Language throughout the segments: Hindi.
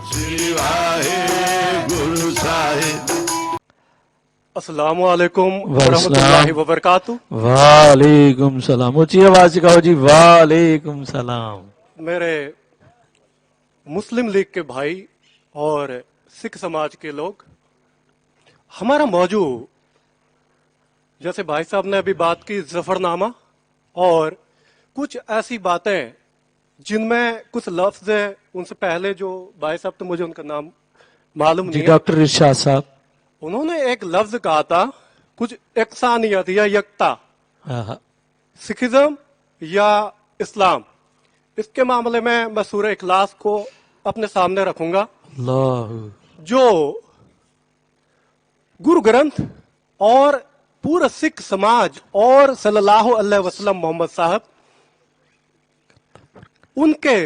श्री वाहेगुरु साहिब। अस्सलाम वालेकुम वरहमतुल्लाहि वबरकातुहू। वालेकुम सलाम। ऊंची आवाज से कहो जी, वालेकुम सलाम। मेरे मुस्लिम लीग के भाई और सिख समाज के लोग, हमारा मौजू, जैसे भाई साहब ने अभी बात की जफरनामा, और कुछ ऐसी बातें जिनमें कुछ लफ्ज हैं, उनसे पहले जो भाई साहब, तो मुझे उनका नाम मालूम जी नहीं है, डॉक्टर इरशाद साहब। उन्होंने एक लफ्ज कहा था, कुछ एकसानियत या यकता, हाँ, सिखिज्म या इस्लाम। इसके मामले में मैं सूरह इखलास को अपने सामने रखूंगा, अल्लाह। जो गुरु ग्रंथ और पूरा सिख समाज और सल्लल्लाहु अलैहि वसल्लम मोहम्मद साहब, उनके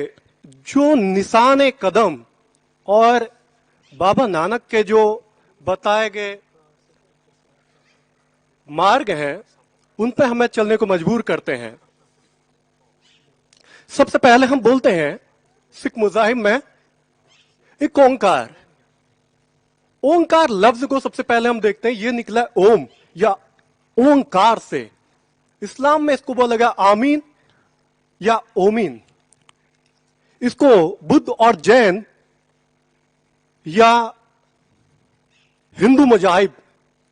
जो निशाने कदम और बाबा नानक के जो बताए गए मार्ग हैं, उन पे हमें चलने को मजबूर करते हैं। सबसे पहले हम बोलते हैं सिख मज़ाहिब में एक ओंकार। ओंकार लफ्ज को सबसे पहले हम देखते हैं, ये निकला ओम या ओंकार से। इस्लाम में इसको बोला गया आमीन या ओमीन। इसको बुद्ध और जैन या हिंदू मजाहिब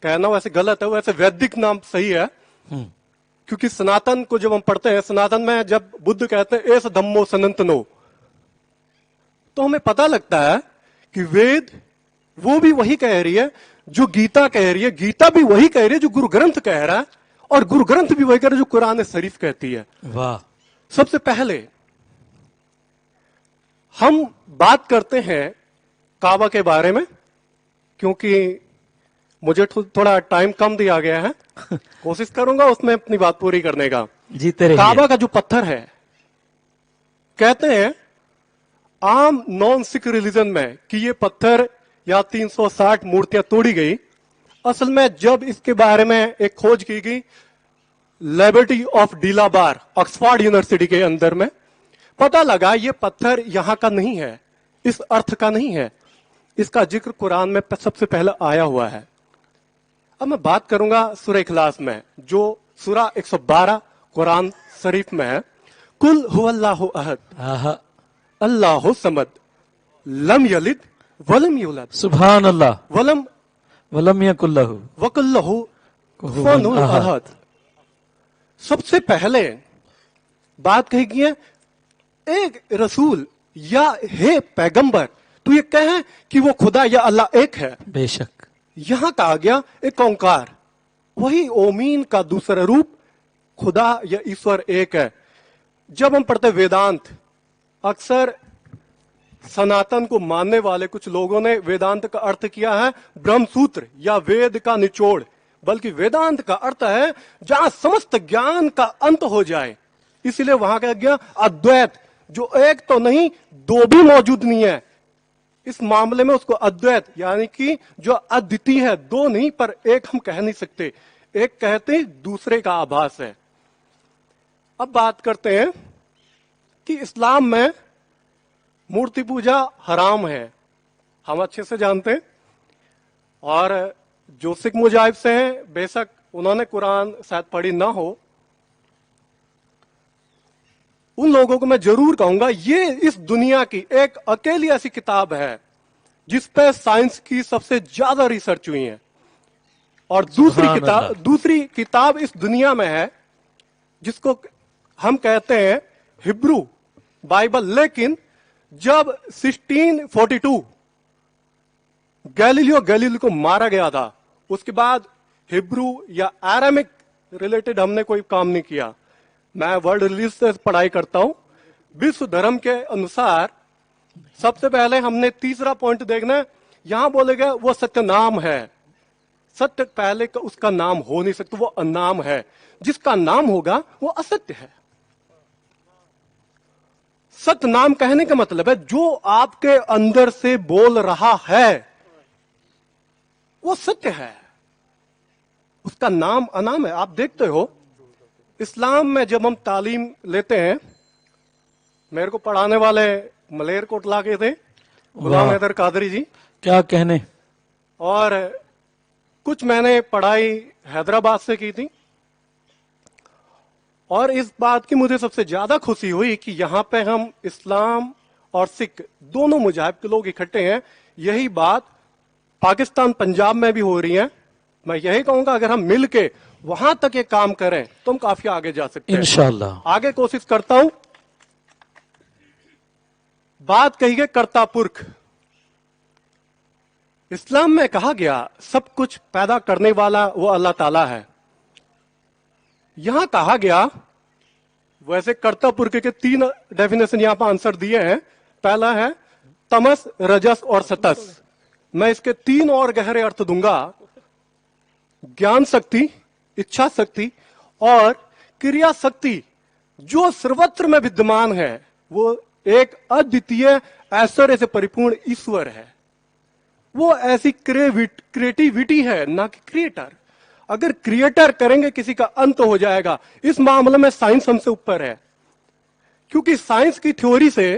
कहना वैसे गलत है, वैसे वैदिक नाम सही है, क्योंकि सनातन को जब हम पढ़ते हैं, सनातन में जब बुद्ध कहते हैं एस धम्मो सनातनो, तो हमें पता लगता है कि वेद वो भी वही कह रही है जो गीता कह रही है, गीता भी वही कह रही है जो गुरु ग्रंथ कह रहा है, और गुरु ग्रंथ भी वही कह रहा है जो कुरान शरीफ कहती है। वाह। सबसे पहले हम बात करते हैं काबा के बारे में, क्योंकि मुझे थोड़ा टाइम कम दिया गया है, कोशिश करूंगा उसमें अपनी बात पूरी करने का। जीते रहिए। काबा का जो पत्थर है, कहते हैं आम नॉन सिख रिलीजन में कि ये पत्थर या 360 मूर्तियां तोड़ी गई। असल में जब इसके बारे में एक खोज की गई लिबर्टी ऑफ डीलाबार ऑक्सफोर्ड यूनिवर्सिटी के अंदर में, पता लगा ये पत्थर यहां का नहीं है, इस अर्थ का नहीं है। इसका जिक्र कुरान में सबसे पहले आया हुआ है। अब मैं बात करूंगा सूरह इखलास में, जो सूरा 112 कुरान शरीफ में है। कुल हुवल्लाहु अहद अल्लाहु समद लम यलिद वलम यूलद सुभान अल्लाह वलम यकुल्लहु वकुल्लहु कुफुवन कुफुवन अहद। अहद। सबसे पहले बात कही गई है, एक रसूल या हे पैगंबर, तू ये कहे कि वो खुदा या अल्लाह एक है। बेशक। यहां कहा गया एक ओंकार, वही ओमीन का दूसरा रूप खुदा या ईश्वर एक है। जब हम पढ़ते वेदांत, अक्सर सनातन को मानने वाले कुछ लोगों ने वेदांत का अर्थ किया है ब्रह्मसूत्र या वेद का निचोड़, बल्कि वेदांत का अर्थ है जहां समस्त ज्ञान का अंत हो जाए। इसलिए वहां कहा गया अद्वैत, जो एक तो नहीं दो भी मौजूद नहीं है। इस मामले में उसको अद्वैत यानी कि जो अद्वितीय है, दो नहीं पर एक हम कह नहीं सकते, एक कहते दूसरे का आभास है। अब बात करते हैं कि इस्लाम में मूर्ति पूजा हराम है, हम अच्छे से जानते हैं। और जो सिख मुजाहिब से हैं, बेशक उन्होंने कुरान शायद पढ़ी ना हो, उन लोगों को मैं जरूर कहूंगा ये इस दुनिया की एक अकेली ऐसी किताब है जिस पे साइंस की सबसे ज्यादा रिसर्च हुई है। और दूसरी किताब इस दुनिया में है जिसको हम कहते हैं हिब्रू बाइबल। लेकिन जब 1642 गैलीलियो को मारा गया था, उसके बाद हिब्रू या एरामिक रिलेटेड हमने कोई काम नहीं किया। मैं वर्ल्ड रिलीज से पढ़ाई करता हूं। विश्व धर्म के अनुसार सबसे पहले हमने तीसरा पॉइंट देखना है, यहां बोलेगा वो सत्य नाम है। सत्य पहले का उसका नाम हो नहीं सकता, वो अनाम है। जिसका नाम होगा वो असत्य है। सत्य नाम कहने का मतलब है जो आपके अंदर से बोल रहा है वो सत्य है, उसका नाम अनाम है। आप देखते हो इस्लाम में जब हम तालीम लेते हैं मेरे को पढ़ाने वाले मलेरकोटला के थे, गुलाम वाह। हैदर कादरी जी। क्या कहने। और कुछ मैंने पढ़ाई हैदराबाद से की थी। और इस बात की मुझे सबसे ज्यादा खुशी हुई कि यहां पे हम इस्लाम और सिख दोनों मजहब के लोग इकट्ठे हैं। यही बात पाकिस्तान पंजाब में भी हो रही है। मैं यही कहूंगा अगर हम मिल के वहां तक ये काम करें तो हम काफी आगे जा सकते हैं। इंशाल्लाह। आगे कोशिश करता हूं। बात कही गई कर्ता पुरख। इस्लाम में कहा गया सब कुछ पैदा करने वाला वो अल्लाह ताला है। यहां कहा गया, वैसे कर्ता पुरख के 3 डेफिनेशन यहां पर आंसर दिए हैं। पहला है तमस, रजस और सतस। मैं इसके 3 और गहरे अर्थ दूंगा। ज्ञान शक्ति, इच्छा शक्ति और क्रिया शक्ति जो सर्वत्र में विद्यमान है, वो एक अद्वितीय ऐश्वर्य से परिपूर्ण ईश्वर है। वो ऐसी क्रिएटिविटी है, ना कि क्रिएटर। अगर क्रिएटर करेंगे किसी का अंत हो जाएगा। इस मामले में साइंस हमसे ऊपर है, क्योंकि साइंस की थ्योरी से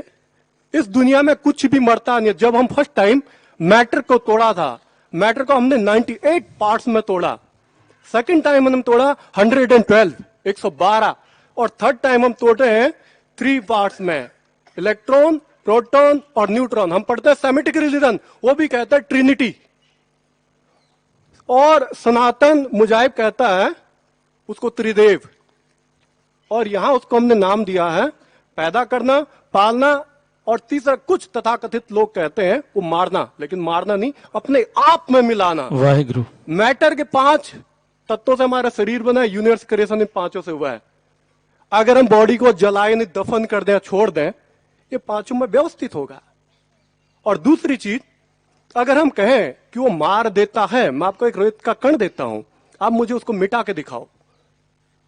इस दुनिया में कुछ भी मरता नहीं। जब हम फर्स्ट टाइम मैटर को तोड़ा था, मैटर को हमने 98 पार्ट्स में तोड़ा। सेकंड टाइम हमने तोड़ा 112, 112। और थर्ड टाइम हम तोड़े हैं 3 पार्ट्स में, इलेक्ट्रॉन, प्रोटॉन और न्यूट्रॉन। हम पढ़ते हैं सेमिटिक रिलीजन, वो भी कहता है ट्रिनिटी। और सनातन मुजाहिब कहता है उसको त्रिदेव। और यहां उसको हमने नाम दिया है पैदा करना, पालना, और तीसरा कुछ तथाकथित लोग कहते हैं वो मारना, लेकिन मारना नहीं, अपने आप में मिलाना। वाहिगुरु। मैटर के 5 तत्वों से हमारा शरीर बना है। यूनिवर्स क्रिएशन इन 5 से हुआ है। अगर हम बॉडी को जलाए नहीं, दफन कर दें, छोड़ दें, ये 5 में व्यवस्थित होगा। और दूसरी चीज, अगर हम कहें कि वो मार देता है, मैं आपको एक रेत का कण देता हूं, आप मुझे उसको मिटा के दिखाओ,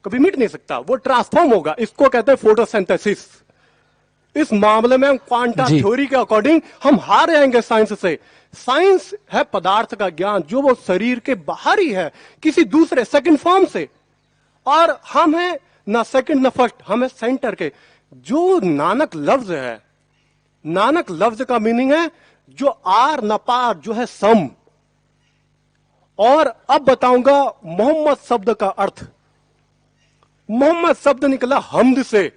कभी मिट नहीं सकता, वो ट्रांसफॉर्म होगा। इसको कहते हैं फोटोसिंथेसिस। इस मामले में हम क्वांटा जी। थ्योरी के अकॉर्डिंग हम हार जाएंगे साइंस से। साइंस है पदार्थ का ज्ञान जो वो शरीर के बाहर ही है, किसी दूसरे सेकंड फॉर्म से। और हम है ना सेकंड ना फर्स्ट, हम है सेंटर के। जो नानक लफ्ज है, नानक लफ्ज का मीनिंग है जो आर न पार, जो है सम। और अब बताऊंगा मोहम्मद शब्द का अर्थ। मोहम्मद शब्द निकला हमद से।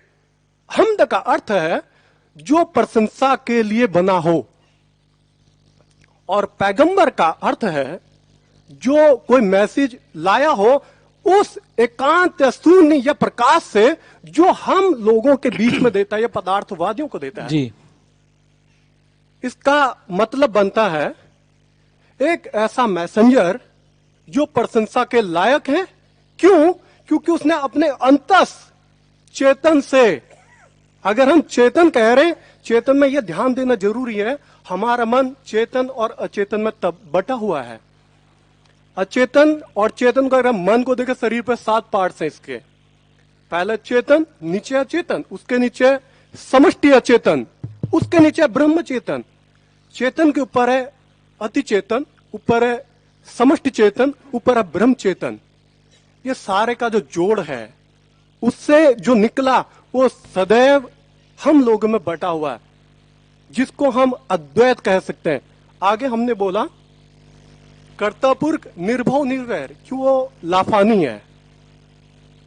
हमद का अर्थ है जो प्रशंसा के लिए बना हो। और पैगंबर का अर्थ है जो कोई मैसेज लाया हो उस एकांत शून्य या प्रकाश से जो हम लोगों के बीच में देता है, या पदार्थवादियों को देता है। जी। इसका मतलब बनता है एक ऐसा मैसेंजर जो प्रशंसा के लायक है। क्यों? क्योंकि उसने अपने अंतस चेतन से, अगर हम चेतन कह रहे हैं, चेतन में यह ध्यान देना जरूरी है, हमारा मन चेतन और अचेतन में तब बटा हुआ है। अचेतन और चेतन को, अगर हम मन को देखें, शरीर पर 7 पार्ट्स हैं इसके। पहले चेतन, नीचे अचेतन, उसके नीचे समष्टि अचेतन, उसके नीचे ब्रह्म चेतन। चेतन के ऊपर है अति चेतन, ऊपर है समष्टि चेतन, ऊपर है ब्रह्म चेतन। ये सारे का जो जोड़ है, उससे जो निकला वो सदैव हम लोगों में बटा हुआ है, जिसको हम अद्वैत कह सकते हैं। आगे हमने बोला कर्ता पुरख निर्भव निर्वैर, क्यों? वो लाफानी है,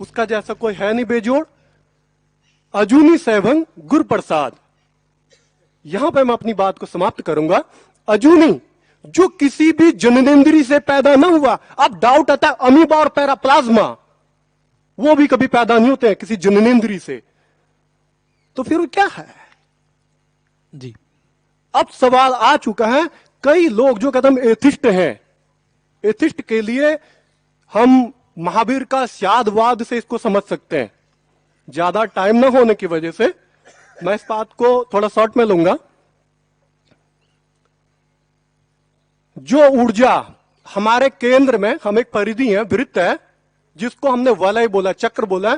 उसका जैसा कोई है नहीं बेजोड़। अजूनी सैभंग गुर प्रसाद। यहां पे मैं अपनी बात को समाप्त करूंगा। अजूनी, जो किसी भी जननेंद्री से पैदा ना हुआ। अब डाउट आता है अमीबा और पैराप्लाज्मा, वो भी कभी पैदा नहीं होते हैं किसी जननेंद्री से, तो फिर वो क्या है? जी। अब सवाल आ चुका है, कई लोग जो कदम एथिस्ट हैं, एथिस्ट के लिए हम महावीर का स्यादवाद से इसको समझ सकते हैं। ज्यादा टाइम ना होने की वजह से मैं इस बात को थोड़ा शॉर्ट में लूंगा। जो ऊर्जा हमारे केंद्र में, हम एक परिधि है, वृत्त है, जिसको हमने वलय बोला, चक्र बोला,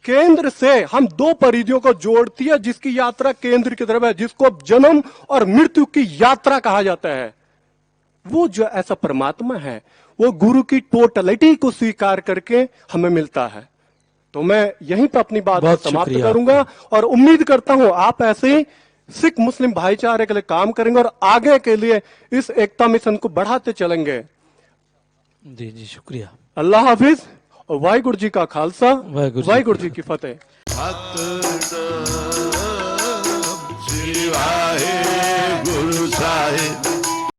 केंद्र से हम 2 परिधियों को जोड़ती है, जिसकी यात्रा केंद्र की तरफ है, जिसको जन्म और मृत्यु की यात्रा कहा जाता है। वो जो ऐसा परमात्मा है, वो गुरु की टोटलिटी को स्वीकार करके हमें मिलता है। तो मैं यहीं पर अपनी बात बहुत समाप्त शुक्रिया करूंगा और उम्मीद करता हूं आप ऐसे ही सिख मुस्लिम भाईचारे के लिए काम करेंगे और आगे के लिए इस एकता मिशन को बढ़ाते चलेंगे। जी जी शुक्रिया। अल्लाह हाफिज और वाहिगुरु जी का खालसा वाहिगुरु जी की वाहिगुरु जी की फतेह। सत